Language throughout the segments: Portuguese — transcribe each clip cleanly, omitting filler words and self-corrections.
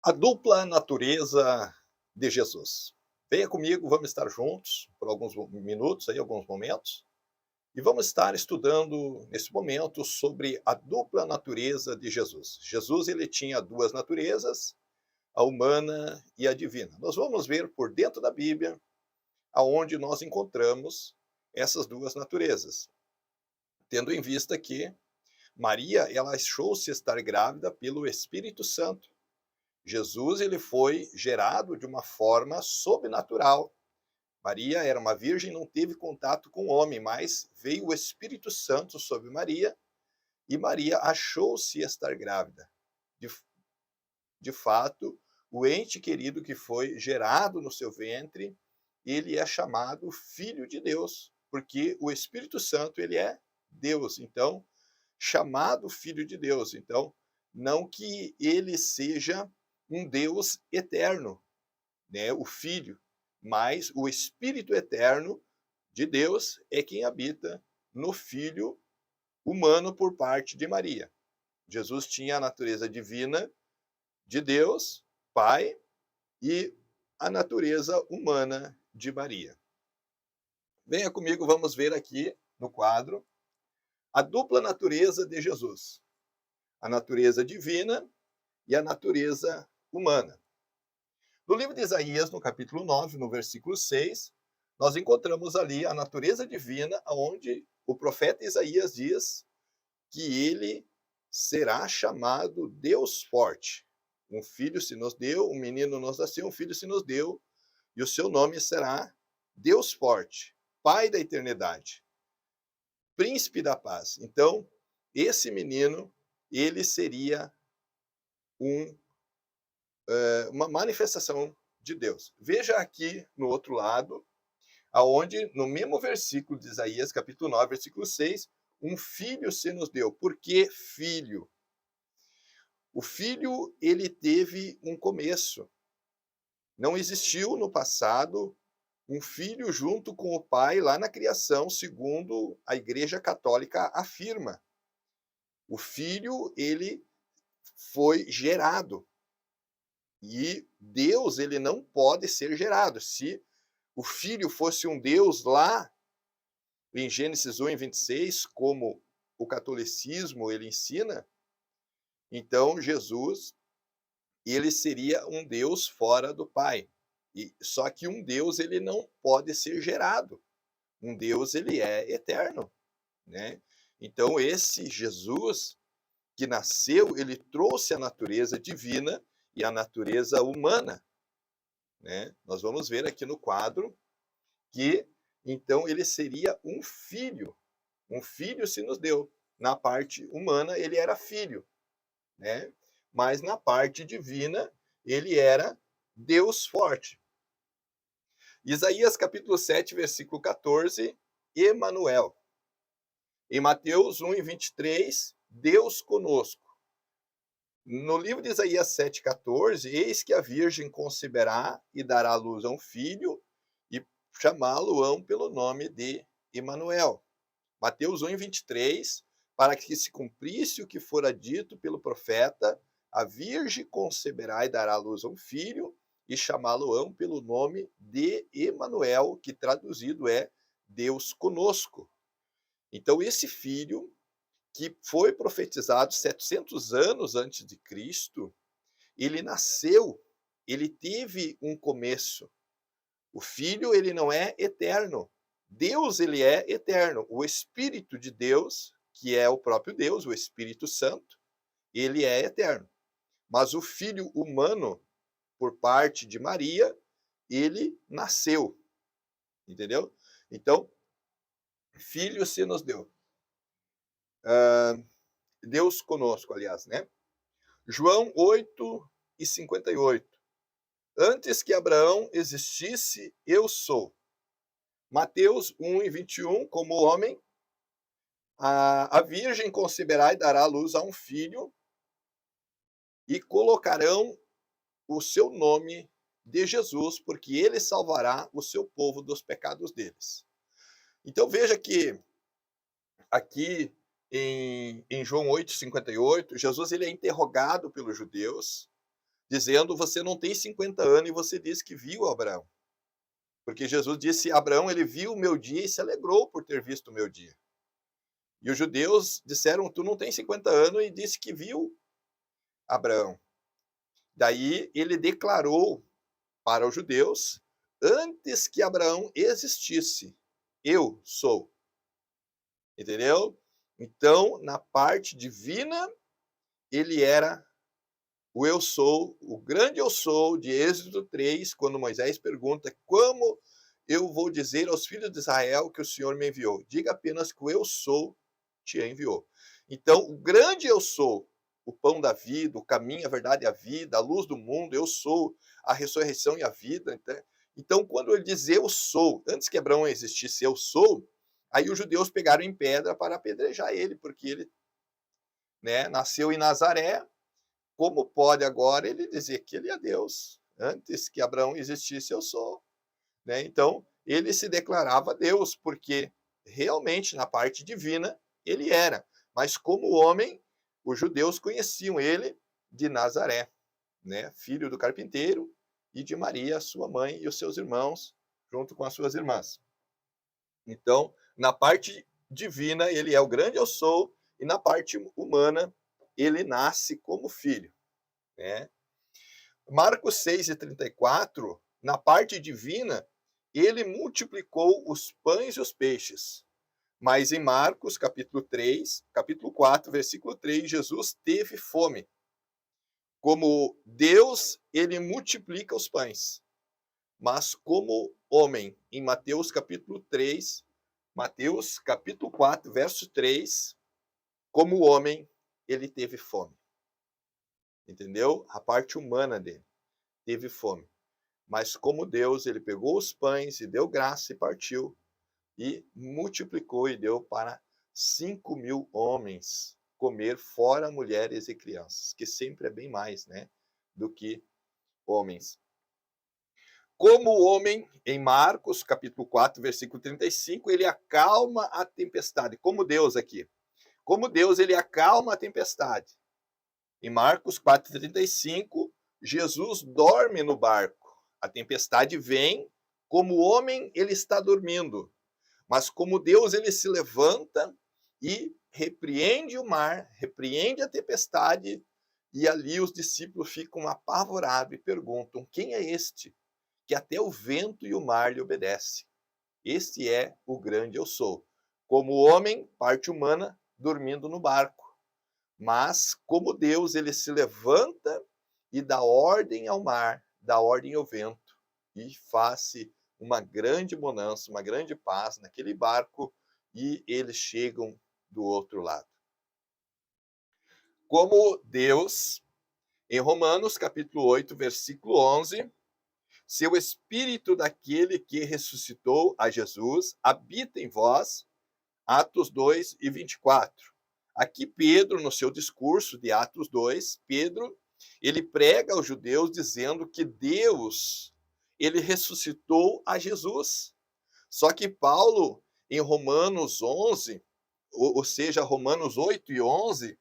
A dupla natureza de Jesus. Venha comigo, vamos estar juntos por alguns minutos, aí, alguns momentos, e vamos estar estudando nesse momento sobre a dupla natureza de Jesus. Jesus ele tinha duas naturezas, a humana e a divina. Nós vamos ver por dentro da Bíblia aonde nós encontramos essas duas naturezas, tendo em vista que Maria ela achou-se estar grávida pelo Espírito Santo. Jesus ele foi gerado de uma forma sobrenatural. Maria era uma virgem, não teve contato com o homem, mas veio o Espírito Santo sobre Maria e Maria achou-se estar grávida. De, de fato, o ente querido que foi gerado no seu ventre, ele é chamado Filho de Deus, porque o Espírito Santo ele é Deus. Então, chamado Filho de Deus. Então, não que ele seja um Deus eterno, né, o Filho, mas o Espírito eterno de Deus é quem habita no Filho humano por parte de Maria. Jesus tinha a natureza divina de Deus, Pai, e a natureza humana de Maria. Venha comigo, vamos ver aqui no quadro a dupla natureza de Jesus, a natureza divina e a natureza humana. No livro de Isaías, no capítulo 9, no versículo 6, nós encontramos ali a natureza divina, onde o profeta Isaías diz que ele será chamado Deus forte. Um filho se nos deu, um menino nos nasceu, um filho se nos deu, e o seu nome será Deus forte, Pai da eternidade, Príncipe da paz. Então, esse menino, ele seria um uma manifestação de Deus. Veja aqui no outro lado, aonde no mesmo versículo de Isaías, capítulo 9, versículo 6, um filho se nos deu. Por que filho? O filho, ele teve um começo. Não existiu no passado um filho junto com o pai lá na criação, segundo a Igreja Católica afirma. O filho, ele foi gerado. E Deus, ele não pode ser gerado. Se o Filho fosse um Deus lá, em Gênesis 1, 26, como o catolicismo ele ensina, então Jesus, ele seria um Deus fora do Pai. E, só que um Deus, ele não pode ser gerado. Um Deus, ele é eterno, né? Então, esse Jesus que nasceu, ele trouxe a natureza divina e a natureza humana, né? Nós vamos ver aqui no quadro que então ele seria um filho se nos deu. Na parte humana ele era filho, né? Mas na parte divina ele era Deus forte. Isaías capítulo 7, versículo 14, Emanuel. Em Mateus 1 e 23, Deus conosco. No livro de Isaías 7,14, eis que a virgem conceberá e dará à luz a um filho, e chamá-lo-ão pelo nome de Emanuel. Mateus 1, 23, para que se cumprisse o que fora dito pelo profeta, a virgem conceberá e dará à luz a um filho, e chamá-lo-ão pelo nome de Emanuel, que traduzido é Deus conosco. Então, esse filho que foi profetizado 700 anos antes de Cristo, ele nasceu, ele teve um começo. O Filho, ele não é eterno. Deus, ele é eterno. O Espírito de Deus, que é o próprio Deus, o Espírito Santo, ele é eterno. Mas o Filho humano, por parte de Maria, ele nasceu. Entendeu? Então, filho se nos deu. Deus conosco, aliás, né? João 8 e 58. Antes que Abraão existisse, eu sou. Mateus 1 e 21, como homem, a virgem conceberá e dará à luz a um filho, e colocarão o seu nome de Jesus, porque ele salvará o seu povo dos pecados deles. Então veja que aqui em João 8, 58, Jesus ele é interrogado pelos judeus, dizendo: você não tem 50 anos e você diz que viu Abraão. Porque Jesus disse: Abraão, ele viu o meu dia e se alegrou por ter visto o meu dia. E os judeus disseram: tu não tem 50 anos e disse que viu Abraão. Daí ele declarou para os judeus: antes que Abraão existisse, eu sou. Entendeu? Então, na parte divina, ele era o eu sou, o grande eu sou de Êxodo 3, quando Moisés pergunta: como eu vou dizer aos filhos de Israel que o Senhor me enviou? Diga apenas que o eu sou te enviou. Então, o grande eu sou, o pão da vida, o caminho, a verdade e a vida, a luz do mundo, eu sou a ressurreição e a vida. Então, quando ele diz eu sou, antes que Abraão existisse eu sou, aí os judeus pegaram em pedra para apedrejar ele, porque ele, né, nasceu em Nazaré. Como pode agora ele dizer que ele é Deus? Antes que Abraão existisse, eu sou. Né? Então, ele se declarava Deus, porque realmente, na parte divina, ele era. Mas como homem, os judeus conheciam ele de Nazaré, né? Filho do carpinteiro, e de Maria, sua mãe, e os seus irmãos, junto com as suas irmãs. Então, na parte divina, ele é o grande eu sou, e na parte humana, ele nasce como filho. Né? Marcos 6:34, na parte divina, ele multiplicou os pães e os peixes. Mas em Marcos, capítulo 4, versículo 3, Jesus teve fome. Como Deus, ele multiplica os pães. Mas como homem, em Mateus capítulo 4, verso 3, como homem, ele teve fome. Entendeu? A parte humana dele teve fome. Mas como Deus, ele pegou os pães e deu graça e partiu e multiplicou e deu para 5.000 homens comer, fora mulheres e crianças, que sempre é bem mais, né, do que homens. Como o homem, em Marcos, capítulo 4, versículo 35, ele acalma a tempestade, como Deus aqui. Como Deus, ele acalma a tempestade. Em Marcos 4:35, Jesus dorme no barco. A tempestade vem, como homem ele está dormindo. Mas como Deus ele se levanta e repreende o mar, repreende a tempestade, e ali os discípulos ficam apavorados e perguntam: quem é este que até o vento e o mar lhe obedecem? Este é o grande eu sou. Como homem, parte humana, dormindo no barco. Mas, como Deus, ele se levanta e dá ordem ao mar, dá ordem ao vento, e faz uma grande bonança, uma grande paz naquele barco, e eles chegam do outro lado. Como Deus, em Romanos, capítulo 8, versículo 11, se o Espírito daquele que ressuscitou a Jesus habita em vós, Atos 2 e 24. Aqui Pedro, no seu discurso de Atos 2, Pedro, ele prega aos judeus dizendo que Deus, ele ressuscitou a Jesus. Só que Paulo, em Romanos 11, ou seja, Romanos 8 e 11,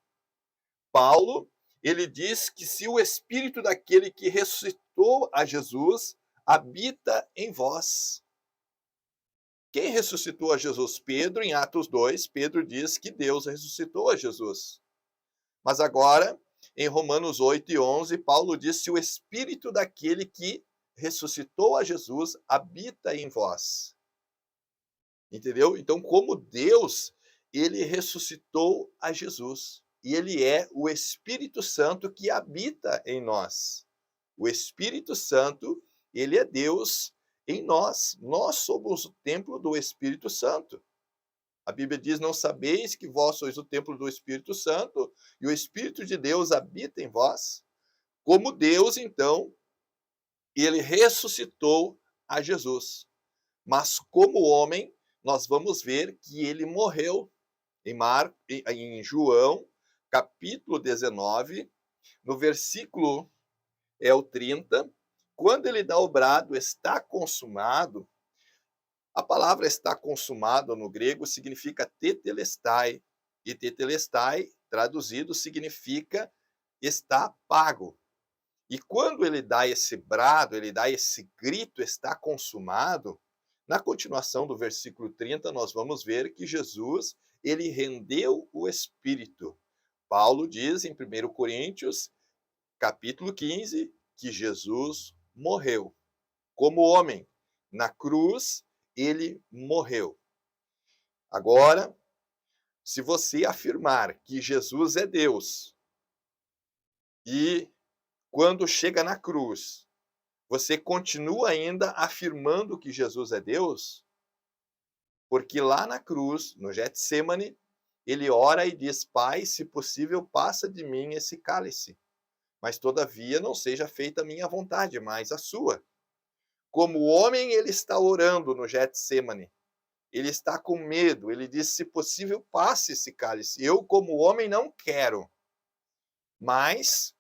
Paulo, ele diz que se o Espírito daquele que ressuscitou a Jesus habita em vós. Quem ressuscitou a Jesus? Pedro, em Atos 2, Pedro diz que Deus ressuscitou a Jesus. Mas agora, em Romanos 8 e 11, Paulo diz: se o Espírito daquele que ressuscitou a Jesus habita em vós. Entendeu? Então, como Deus, ele ressuscitou a Jesus. E ele é o Espírito Santo que habita em nós. O Espírito Santo, ele é Deus em nós. Nós somos o templo do Espírito Santo. A Bíblia diz: não sabeis que vós sois o templo do Espírito Santo e o Espírito de Deus habita em vós? Como Deus, então, ele ressuscitou a Jesus. Mas como homem, nós vamos ver que ele morreu. Em João, capítulo 19, no versículo o 30, quando ele dá o brado, está consumado. A palavra está consumado no grego significa tetelestai, e tetelestai, traduzido, significa está pago. E quando ele dá esse brado, ele dá esse grito, está consumado, na continuação do versículo 30, nós vamos ver que Jesus, ele rendeu o Espírito. Paulo diz em 1 Coríntios, capítulo 15, que Jesus morreu. Como homem, na cruz, ele morreu. Agora, se você afirmar que Jesus é Deus e quando chega na cruz, você continua ainda afirmando que Jesus é Deus, porque lá na cruz, no Getsêmani, ele ora e diz: Pai, se possível, passa de mim esse cálice, mas todavia não seja feita a minha vontade, mas a sua. Como homem, ele está orando no Getsêmani. Ele está com medo. Ele diz: se possível, passe esse cálice. Eu, como homem, não quero. Mas,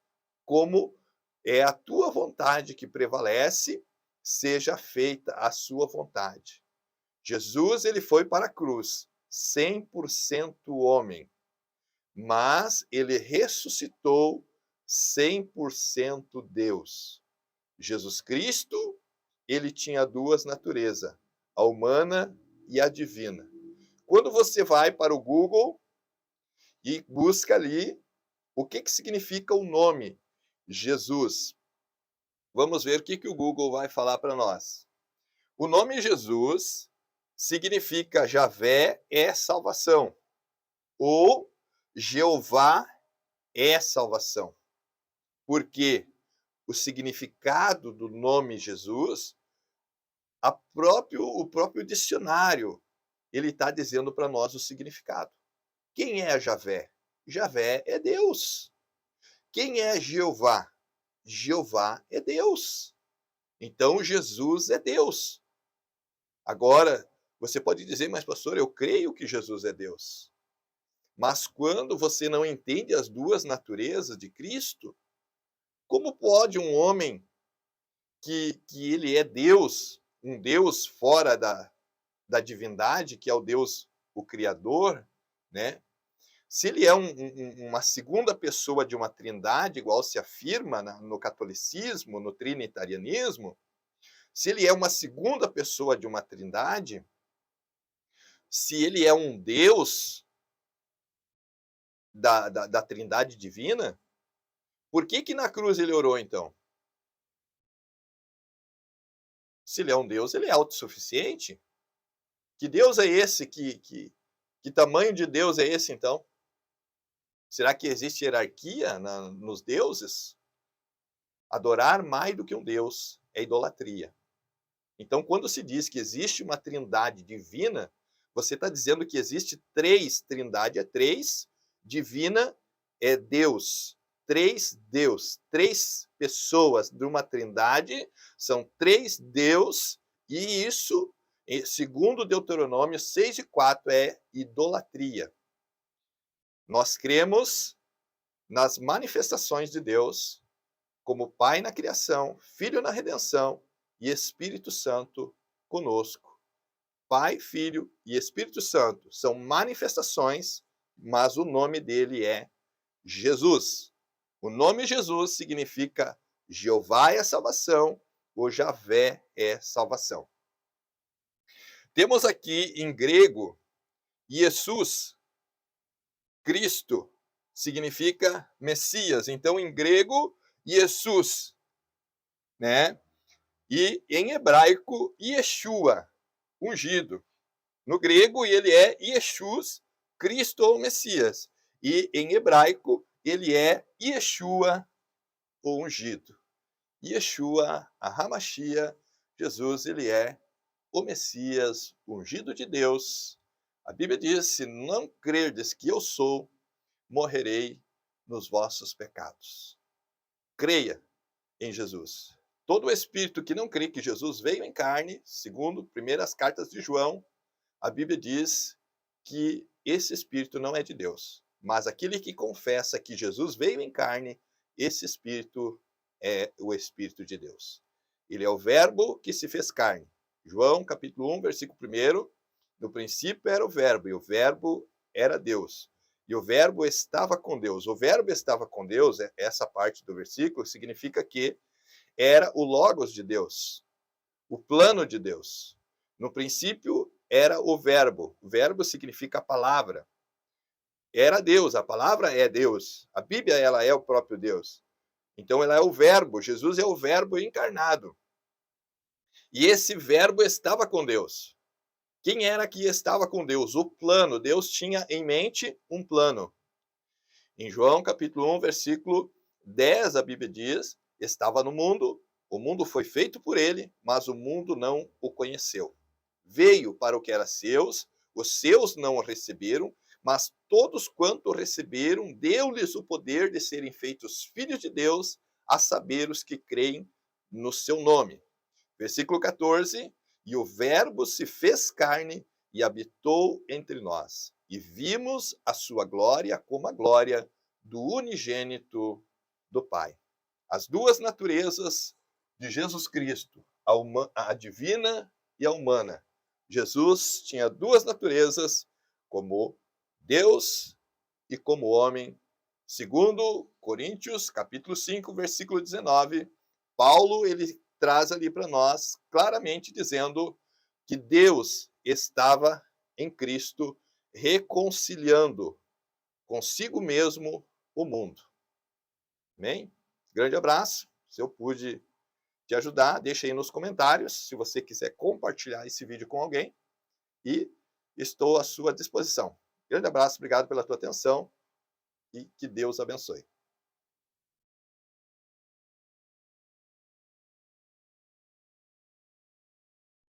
como é a tua vontade que prevalece, seja feita a sua vontade. Jesus, ele foi para a cruz, 100% homem, mas ele ressuscitou 100% Deus. Jesus Cristo, ele tinha duas naturezas, a humana e a divina. Quando você vai para o Google e busca ali o que significa o nome Jesus, vamos ver o que o Google vai falar para nós. O nome Jesus significa Javé é salvação, ou Jeová é salvação. Porque o significado do nome Jesus, o próprio dicionário, ele está dizendo para nós o significado. Quem é Javé? Javé é Deus. Quem é Jeová? Jeová é Deus. Então, Jesus é Deus. Agora, você pode dizer, mas pastor, eu creio que Jesus é Deus. Mas quando você não entende as duas naturezas de Cristo, como pode um homem que ele é Deus, um Deus fora da divindade, que é o Deus, o Criador, né? Se ele é uma segunda pessoa de uma trindade, igual se afirma no catolicismo, no trinitarianismo, se ele é uma segunda pessoa de uma trindade, se ele é um Deus da trindade divina, por que na cruz ele orou então? Se ele é um Deus, ele é autossuficiente. Que Deus é esse? Que tamanho de Deus é esse então? Será que existe hierarquia nos deuses? Adorar mais do que um Deus é idolatria. Então, quando se diz que existe uma trindade divina, você está dizendo que existe três, trindade é três, divina é Deus. Deus, três pessoas de uma trindade, são três Deus, e isso, segundo Deuteronômio 6:4, é idolatria. Nós cremos nas manifestações de Deus, como Pai na criação, Filho na redenção e Espírito Santo conosco. Pai, Filho e Espírito Santo são manifestações, mas o nome dele é Jesus. O nome Jesus significa Jeová é salvação, ou Javé é salvação. Temos aqui em grego, Jesus, Cristo, significa Messias. Então, em grego, Jesus, né? E em hebraico, Yeshua, ungido. No grego, ele é Yeshus, Cristo ou Messias. E em hebraico, ele é Yeshua, o ungido. Yeshua, a Hamashia, Jesus, ele é o Messias, o ungido de Deus. A Bíblia diz: se não crerdes que eu sou, morrerei nos vossos pecados. Creia em Jesus. Todo espírito que não crê que Jesus veio em carne, segundo primeiras cartas de João, a Bíblia diz que esse espírito não é de Deus. Mas aquele que confessa que Jesus veio em carne, esse espírito é o Espírito de Deus. Ele é o verbo que se fez carne. João, capítulo 1, versículo 1. No princípio era o verbo, e o verbo era Deus. e o verbo estava com Deus. O verbo estava com Deus, essa parte do versículo, significa que era o Logos de Deus, o plano de Deus. No princípio era o verbo. O verbo significa a palavra. Era Deus, a palavra é Deus. A Bíblia, ela é o próprio Deus. Então, ela é o verbo. Jesus é o verbo encarnado. E esse verbo estava com Deus. Quem era que estava com Deus? O plano. Deus tinha em mente um plano. Em João capítulo 1, versículo 10, a Bíblia diz: estava no mundo, o mundo foi feito por ele, mas o mundo não o conheceu. Veio para o que era seus, os seus não o receberam, mas todos quanto receberam, deu-lhes o poder de serem feitos filhos de Deus, a saber os que creem no seu nome. Versículo 14: e o verbo se fez carne e habitou entre nós, e vimos a sua glória como a glória do unigênito do Pai. As duas naturezas de Jesus Cristo, a divina e a humana. Jesus tinha duas naturezas, como Deus e como homem. Segundo Coríntios, capítulo 5, versículo 19, Paulo, ele traz ali para nós, claramente dizendo que Deus estava em Cristo reconciliando consigo mesmo o mundo. Amém? Grande abraço. Se eu pude te ajudar, deixa aí nos comentários, se você quiser compartilhar esse vídeo com alguém, e estou à sua disposição. Grande abraço, obrigado pela tua atenção e que Deus abençoe.